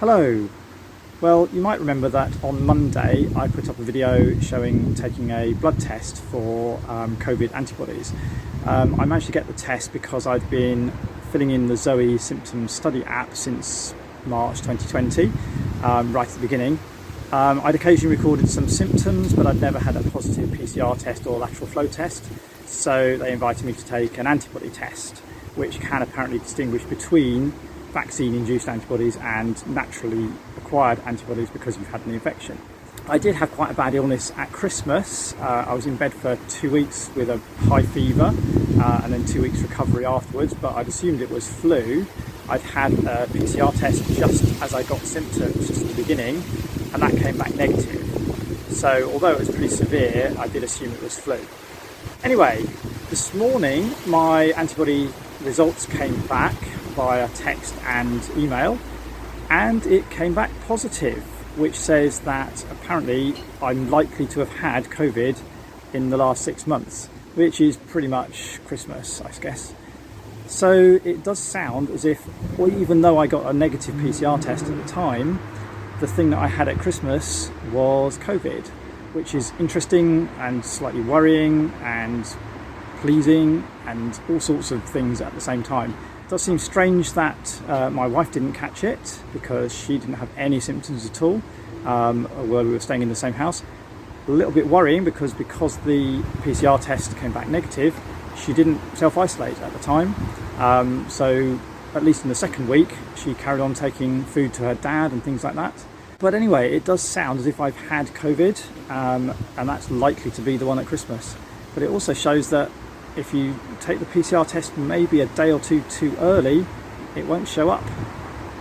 Hello. Well, you might remember that on Monday I put up a video showing taking a blood test for COVID antibodies. I managed to get the test because I'd been filling in the Zoe Symptom Study app since March 2020, right at the beginning. I'd occasionally recorded some symptoms, but I'd never had a positive PCR test or lateral flow test, so they invited me to take an antibody test, which can apparently distinguish between vaccine-induced antibodies and naturally acquired antibodies because you've had an infection. I did have quite a bad illness at Christmas. I was in bed for 2 weeks with a high fever and then 2 weeks recovery afterwards, but I'd assumed it was flu. I'd had a PCR test just as I got symptoms, just at the beginning, and that came back negative. So although it was pretty severe, I did assume it was flu. Anyway, this morning my antibody results came back via text and email, and it came back positive, which says that apparently I'm likely to have had COVID in the last 6 months, which is pretty much Christmas, I guess. So it does sound as if, well, even though I got a negative PCR test at the time, the thing that I had at Christmas was COVID, which is interesting and slightly worrying and pleasing and all sorts of things at the same time. It does seem strange that my wife didn't catch it because she didn't have any symptoms at all while we were staying in the same house. A little bit worrying because the PCR test came back negative, she didn't self-isolate at the time. So at least in the second week, she carried on taking food to her dad and things like that. But anyway, it does sound as if I've had COVID, and that's likely to be the one at Christmas. But it also shows that if you take the PCR test maybe a day or two too early, it won't show up.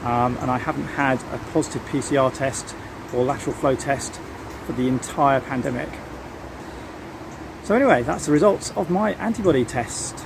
And I haven't had a positive PCR test or lateral flow test for the entire pandemic. So anyway, that's the results of my antibody test.